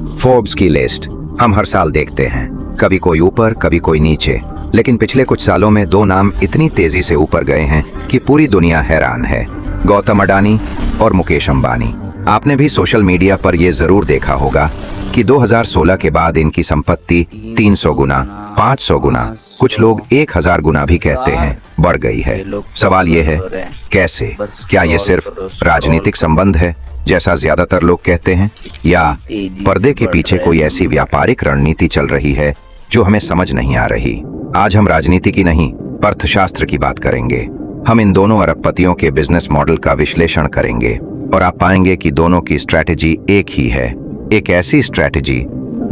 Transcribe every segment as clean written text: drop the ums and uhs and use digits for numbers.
Forbes की list हम हर साल देखते हैं, कभी कोई ऊपर कभी कोई नीचे, लेकिन पिछले कुछ सालों में दो नाम इतनी तेजी से ऊपर गए हैं कि पूरी दुनिया हैरान है। गौतम अडानी और मुकेश अंबानी। आपने भी सोशल मीडिया पर यह जरूर देखा होगा कि 2016 के बाद इनकी संपत्ति 300 गुना, 500 गुना, कुछ लोग 1000 गुना भी कहते हैं बढ़ गई है। सवाल यह है, कैसे? क्या ये सिर्फ राजनीतिक संबंध है जैसा ज्यादातर लोग कहते हैं, या पर्दे के पीछे कोई ऐसी व्यापारिक रणनीति चल रही है जो हमें समझ नहीं आ रही? आज हम राजनीति की नहीं, अर्थशास्त्र की बात करेंगे। हम इन दोनों अरबपतियों के बिजनेस मॉडल का विश्लेषण करेंगे और आप पाएंगे कि दोनों की स्ट्रैटेजी एक ही है। एक ऐसी स्ट्रैटेजी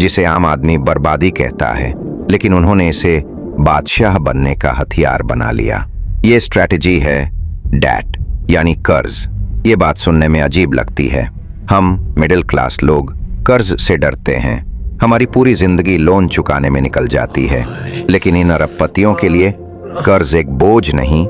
जिसे आम आदमी बर्बादी कहता है, लेकिन उन्होंने इसे बादशाह बनने का हथियार बना लिया। ये स्ट्रैटेजी है डैट, यानी कर्ज। ये बात सुनने में अजीब लगती है। हम मिडिल क्लास लोग कर्ज से डरते हैं, हमारी पूरी जिंदगी लोन चुकाने में निकल जाती है। लेकिन इन अरबपतियों के लिए कर्ज एक बोझ नहीं,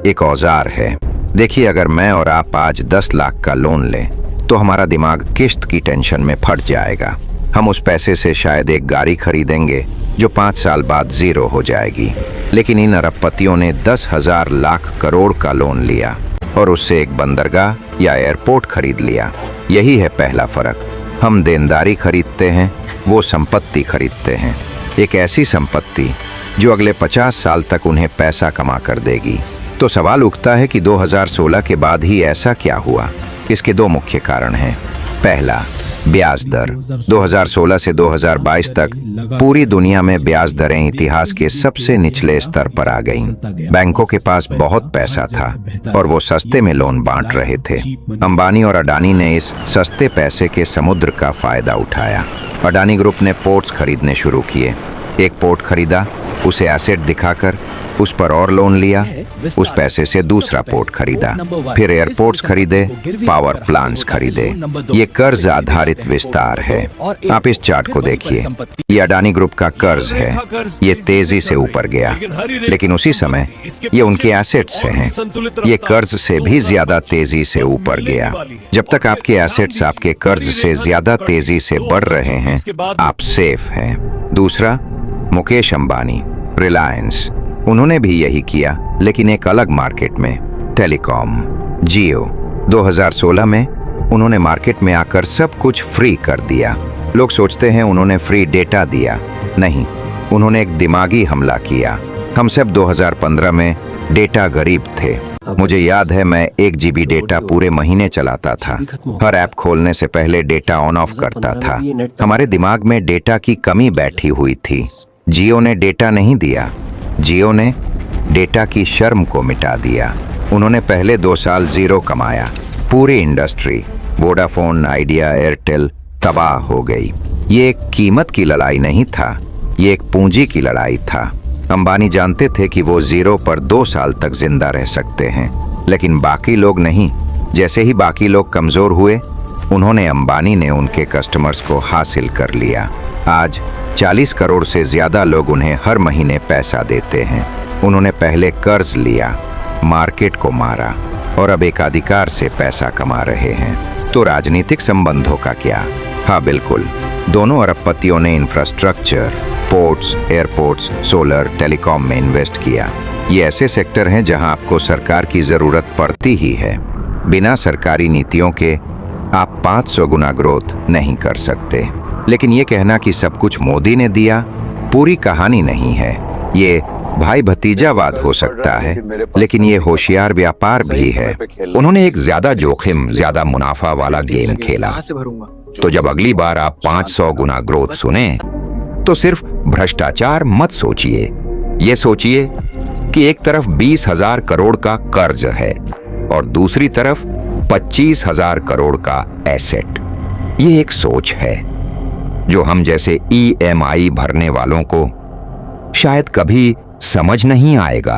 एक औजार है। देखिए, अगर मैं और आप आज 10 लाख का लोन लें तो हमारा दिमाग किश्त की टेंशन में फट जाएगा। हम उस पैसे से शायद एक गाड़ी खरीदेंगे जो 5 साल बाद जीरो हो जाएगी। लेकिन इन अरबपतियों ने 10,000 लाख करोड़ का लोन लिया और उससे एक बंदरगाह या एयरपोर्ट खरीद लिया। यही है पहला फर्क। हम देनदारी खरीदते हैं, वो संपत्ति खरीदते हैं। एक ऐसी संपत्ति जो अगले 50 साल तक उन्हें पैसा कमा कर देगी। तो सवाल उठता है कि 2016 के बाद ही ऐसा क्या हुआ? इसके दो मुख्य कारण हैं। पहला, ब्याज दर। 2016 से 2022 तक पूरी दुनिया में ब्याज दरें इतिहास के सबसे निचले स्तर पर आ गईं। बैंकों के पास बहुत पैसा था और वो सस्ते में लोन बांट रहे थे। अंबानी और अडानी ने इस सस्ते पैसे के समुद्र का फायदा उठाया। अडानी ग्रुप ने पोर्ट्स खरीदने शुरू किए। एक पोर्ट खरीदा, उसे एसेट दिखाकर उस पर और लोन लिया, उस पैसे से दूसरा पोर्ट खरीदा, फिर एयरपोर्ट्स खरीदे, पावर प्लांट्स खरीदे। ये कर्ज आधारित विस्तार है। आप इस चार्ट को देखिए, ये अडानी ग्रुप का कर्ज है। ये तेजी से ऊपर गया, लेकिन उसी समय ये उनके एसेट्स से हैं। ये कर्ज से भी ज्यादा तेजी से ऊपर गया। जब तक आपके एसेट्स आपके कर्ज से ज्यादा तेजी से बढ़ रहे हैं, आप सेफ हैं। दूसरा, मुकेश अंबानी, रिलायंस। उन्होंने भी यही किया, लेकिन एक अलग मार्केट में, टेलीकॉम, जियो। 2016 में उन्होंने मार्केट में आकर सब कुछ फ्री कर दिया। लोग सोचते हैं उन्होंने फ्री डेटा दिया। नहीं, उन्होंने एक दिमागी हमला किया। हम सब 2015 में डेटा गरीब थे। मुझे याद है, मैं 1 GB डेटा पूरे महीने चलाता था। हर ऐप खोलने से पहले डेटा ऑन ऑफ करता था। हमारे दिमाग में डेटा की कमी बैठी हुई थी। जियो ने डेटा नहीं दिया, जियो ने डेटा की शर्म को मिटा दिया। उन्होंने पहले 2 साल जीरो कमाया। पूरी इंडस्ट्री, वोडाफोन, आइडिया, एयरटेल तबाह हो गई। ये एक कीमत की लड़ाई नहीं था, ये एक पूंजी की लड़ाई था। अंबानी जानते थे कि वो जीरो पर 2 साल तक जिंदा रह सकते हैं, लेकिन बाकी लोग नहीं। जैसे ही बाकी लोग कमजोर हुए, उन्होंने अंबानी ने उनके कस्टमर्स को हासिल कर लिया। आज 40 करोड़ से ज्यादा लोग उन्हें हर महीने पैसा देते हैं। उन्होंने पहले कर्ज लिया, मार्केट को मारा और अब एकाधिकार से पैसा कमा रहे हैं। तो राजनीतिक संबंधों का क्या? हाँ बिल्कुल, दोनों अरबपतियों ने infrastructure, ports, airports, solar, telecom में इन्वेस्ट किया। ये ऐसे सेक्टर हैं जहां आपको सरकार की जरूरत पड़ती ही है। बिना सरकारी नीतियों के आप 500 गुना ग्रोथ नहीं कर सकते। लेकिन ये कहना कि सब कुछ मोदी ने दिया पूरी कहानी नहीं है। ये भाई भतीजावाद हो सकता है, लेकिन ये होशियार व्यापार भी है। उन्होंने एक ज्यादा जोखिम, ज्यादा मुनाफा वाला गेम खेला। तो जब अगली बार आप 500 गुना ग्रोथ सुने, तो सिर्फ भ्रष्टाचार मत सोचिए। ये सोचिए कि एक तरफ 20,000 करोड़ का कर्ज है और दूसरी तरफ 25,000 करोड़ का एसेट। ये एक सोच है जो हम जैसे EMI भरने वालों को शायद कभी समझ नहीं आएगा।